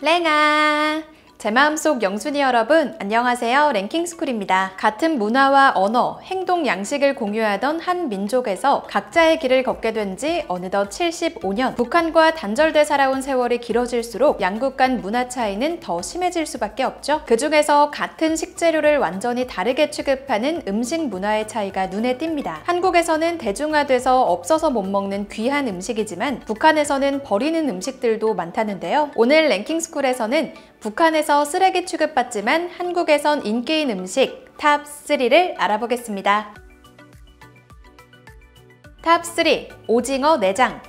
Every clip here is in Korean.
랭아! 제 마음속 영순이 여러분, 안녕하세요. 랭킹스쿨입니다. 같은 문화와 언어, 행동 양식을 공유하던 한 민족에서 각자의 길을 걷게 된 지 어느덧 75년. 북한과 단절돼 살아온 세월이 길어질수록 양국 간 문화 차이는 더 심해질 수밖에 없죠. 그 중에서 같은 식재료를 완전히 다르게 취급하는 음식 문화의 차이가 눈에 띕니다. 한국에서는 대중화돼서 없어서 못 먹는 귀한 음식이지만 북한에서는 버리는 음식들도 많다는데요. 오늘 랭킹스쿨에서는 북한에서 쓰레기 취급받지만 한국에선 인기인 음식 탑 3를 알아보겠습니다. 탑 3. 오징어 내장.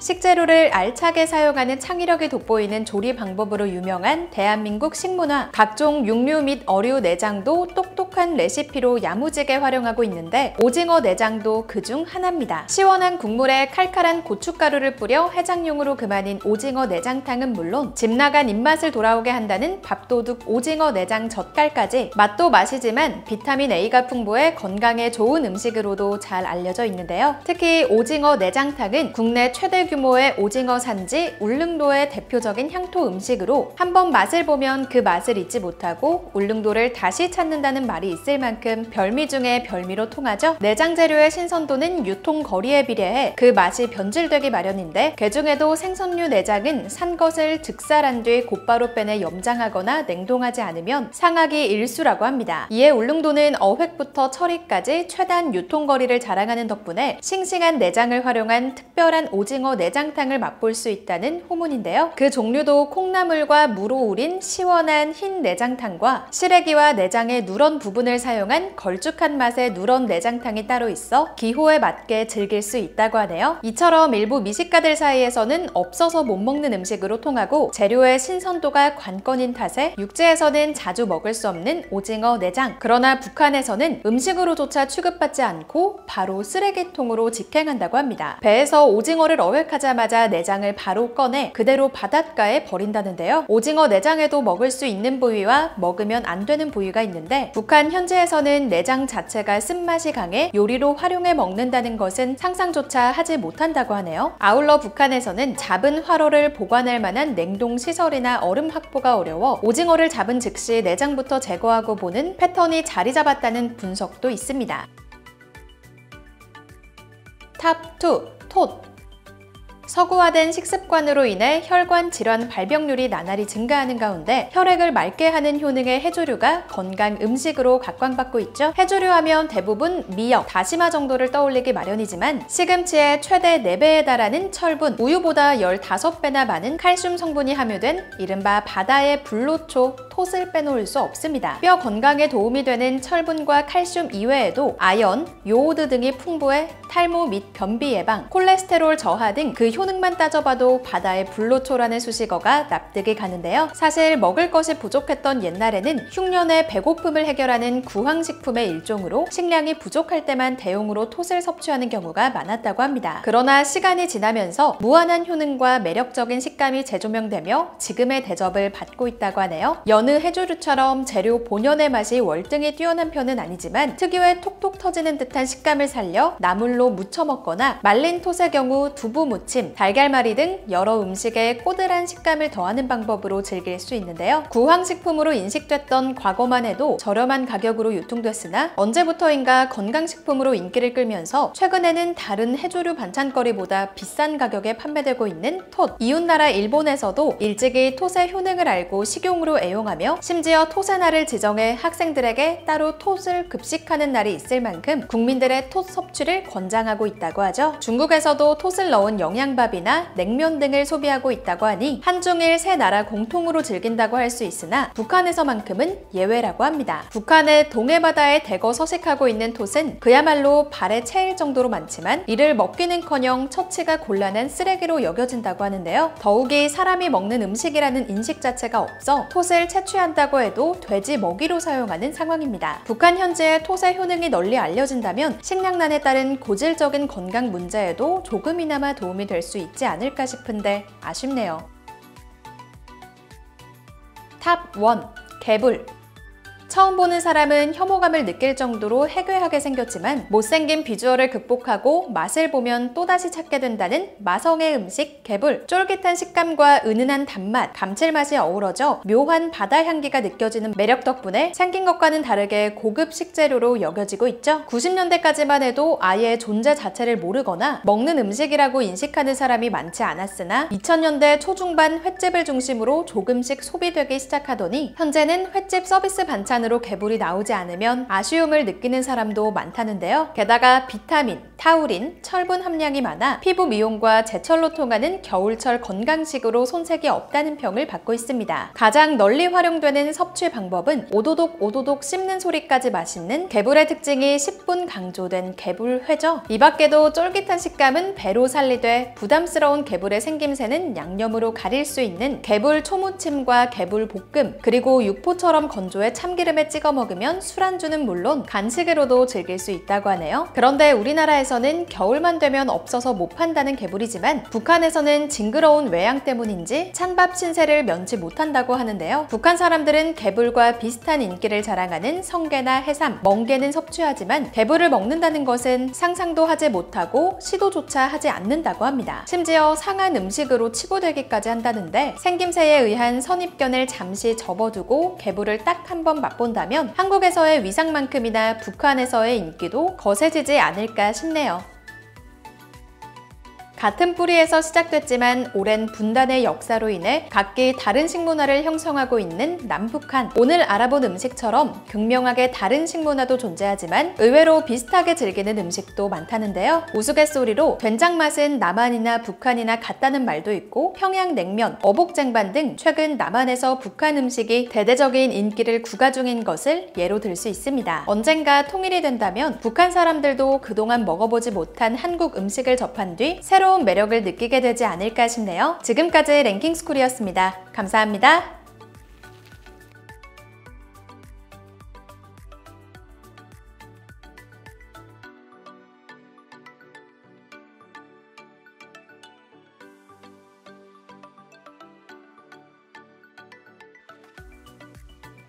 식재료를 알차게 사용하는 창의력이 돋보이는 조리 방법으로 유명한 대한민국 식문화. 각종 육류 및 어류 내장도 똑똑한 레시피로 야무지게 활용하고 있는데 오징어 내장도 그중 하나입니다. 시원한 국물에 칼칼한 고춧가루를 뿌려 해장용으로 그만인 오징어 내장탕은 물론 집 나간 입맛을 돌아오게 한다는 밥도둑 오징어 내장 젓갈까지 맛도 맛이지만 비타민 A가 풍부해 건강에 좋은 음식으로도 잘 알려져 있는데요. 특히 오징어 내장탕은 국내 최대 규모의 오징어 산지 울릉도의 대표적인 향토 음식으로 한번 맛을 보면 그 맛을 잊지 못하고 울릉도를 다시 찾는다는 말이 있을 만큼 별미 중에 별미로 통하죠. 내장 재료의 신선도는 유통 거리에 비례해 그 맛이 변질되기 마련인데 그중에도 생선류 내장은 산 것을 즉살한 뒤 곧바로 빼내 염장하거나 냉동하지 않으면 상하기 일수라고 합니다. 이에 울릉도는 어획부터 처리까지 최단 유통 거리를 자랑하는 덕분에 싱싱한 내장을 활용한 특별한 오징어 내장탕을 맛볼 수 있다는 호문인데요. 그 종류도 콩나물과 무로 우린 시원한 흰 내장탕과 시래기와 내장의 누런 부분을 사용한 걸쭉한 맛의 누런 내장탕이 따로 있어 기호에 맞게 즐길 수 있다고 하네요. 이처럼 일부 미식가들 사이에서는 없어서 못 먹는 음식으로 통하고 재료의 신선도가 관건인 탓에 육지에서는 자주 먹을 수 없는 오징어 내장. 그러나 북한에서는 음식으로조차 취급받지 않고 바로 쓰레기통으로 직행한다고 합니다. 배에서 오징어를 어획하자마자 내장을 바로 꺼내 그대로 바닷가에 버린다는데요. 오징어 내장에도 먹을 수 있는 부위와 먹으면 안 되는 부위가 있는데 북한 현지에서는 내장 자체가 쓴맛이 강해 요리로 활용해 먹는다는 것은 상상조차 하지 못한다고 하네요. 아울러 북한에서는 잡은 화로를 보관할 만한 냉동 시설이나 얼음 확보가 어려워 오징어를 잡은 즉시 내장부터 제거하고 보는 패턴이 자리 잡았다는 분석도 있습니다. 탑 2. 톳. 서구화된 식습관으로 인해 혈관 질환 발병률이 나날이 증가하는 가운데 혈액을 맑게 하는 효능의 해조류가 건강 음식으로 각광받고 있죠. 해조류 하면 대부분 미역, 다시마 정도를 떠올리기 마련이지만 시금치의 최대 4배에 달하는 철분, 우유보다 15배나 많은 칼슘 성분이 함유된 이른바 바다의 불로초 톳을 빼놓을 수 없습니다. 뼈 건강에 도움이 되는 철분과 칼슘 이외에도 아연, 요오드 등이 풍부해 탈모 및 변비 예방, 콜레스테롤 저하 등 그 효능만 따져봐도 바다의 불로초라는 수식어가 납득이 가는데요. 사실 먹을 것이 부족했던 옛날에는 흉년의 배고픔을 해결하는 구황식품의 일종으로 식량이 부족할 때만 대용으로 톳을 섭취하는 경우가 많았다고 합니다. 그러나 시간이 지나면서 무한한 효능과 매력적인 식감이 재조명되며 지금의 대접을 받고 있다고 하네요. 여느 해조류처럼 재료 본연의 맛이 월등히 뛰어난 편은 아니지만 특유의 톡톡 터지는 듯한 식감을 살려 나물로 무쳐 먹거나 말린 톳의 경우 두부 무침, 달걀말이 등 여러 음식에 꼬들한 식감을 더하는 방법으로 즐길 수 있는데요. 구황식품으로 인식됐던 과거만 해도 저렴한 가격으로 유통됐으나 언제부터인가 건강식품으로 인기를 끌면서 최근에는 다른 해조류 반찬거리보다 비싼 가격에 판매되고 있는 톳. 이웃나라 일본에서도 일찍이 톳의 효능을 알고 식용으로 애용하며 심지어 톳의 날을 지정해 학생들에게 따로 톳을 급식하는 날이 있을 만큼 국민들의 톳 섭취를 권장하고 있다고 하죠. 중국에서도 톳을 넣은 영양밥이나 냉면 등을 소비하고 있다고 하니 한중일 세 나라 공통으로 즐긴다고 할 수 있으나 북한에서만큼은 예외라고 합니다. 북한의 동해바다에 대거 서식하고 있는 톳은 그야말로 발에 채일 정도로 많지만 이를 먹기는커녕 처치가 곤란한 쓰레기로 여겨진다고 하는데요. 더욱이 사람이 먹는 음식이라는 인식 자체가 없어 톳을 채취한다고 해도 돼지 먹이로 사용하는 상황입니다. 북한 현지의 톳의 효능이 널리 알려진다면 식량난에 따른 고질적인 건강 문제에도 조금이나마 도움이 될 수 있지 않을까 싶은데 아쉽네요. 탑 1. 개불. 처음 보는 사람은 혐오감을 느낄 정도로 해괴하게 생겼지만 못생긴 비주얼을 극복하고 맛을 보면 또다시 찾게 된다는 마성의 음식 개불. 쫄깃한 식감과 은은한 단맛, 감칠맛이 어우러져 묘한 바다 향기가 느껴지는 매력 덕분에 생긴 것과는 다르게 고급 식재료로 여겨지고 있죠. 90년대까지만 해도 아예 존재 자체를 모르거나 먹는 음식이라고 인식하는 사람이 많지 않았으나 2000년대 초중반 횟집을 중심으로 조금씩 소비되기 시작하더니 현재는 횟집 서비스 반찬으로 개불이 나오지 않으면 아쉬움을 느끼는 사람도 많다는데요. 게다가 비타민, 타우린, 철분 함량이 많아 피부 미용과 제철로 통하는 겨울철 건강식으로 손색이 없다는 평을 받고 있습니다. 가장 널리 활용되는 섭취 방법은 오도독 씹는 소리까지 맛있는 개불의 특징이 10분 강조된 개불회죠. 이 밖에도 쫄깃한 식감은 배로 살리되 부담스러운 개불의 생김새는 양념으로 가릴 수 있는 개불 초무침과 개불 볶음, 그리고 육포처럼 건조해 참기름에 찍어 먹으면 술안주는 물론 간식으로도 즐길 수 있다고 하네요. 그런데 우리나라에서는 겨울만 되면 없어서 못 판다는 개불이지만 북한에서는 징그러운 외양 때문인지 찬밥 신세를 면치 못한다고 하는데요. 북한 사람들은 개불과 비슷한 인기를 자랑하는 성게나 해삼, 멍게는 섭취하지만 개불을 먹는다는 것은 상상도 하지 못하고 시도조차 하지 않는다고 합니다. 심지어 상한 음식으로 치부되기까지 한다는데 생김새에 의한 선입견을 잠시 접어두고 개불을 딱 한 번 맛본다면 한국에서의 위상만큼이나 북한에서의 인기도 거세지지 않을까 싶네요. 같은 뿌리에서 시작됐지만 오랜 분단의 역사로 인해 각기 다른 식문화를 형성하고 있는 남북한. 오늘 알아본 음식처럼 극명하게 다른 식문화도 존재하지만 의외로 비슷하게 즐기는 음식도 많다는데요. 우스갯소리로 된장 맛은 남한이나 북한이나 같다는 말도 있고 평양냉면, 어복쟁반 등 최근 남한에서 북한 음식이 대대적인 인기를 구가 중인 것을 예로 들 수 있습니다. 언젠가 통일이 된다면 북한 사람들도 그동안 먹어보지 못한 한국 음식을 접한 뒤 새로운 매력을 느끼게 되지 않을까 싶네요. 지금까지 랭킹스쿨이었습니다. 감사합니다.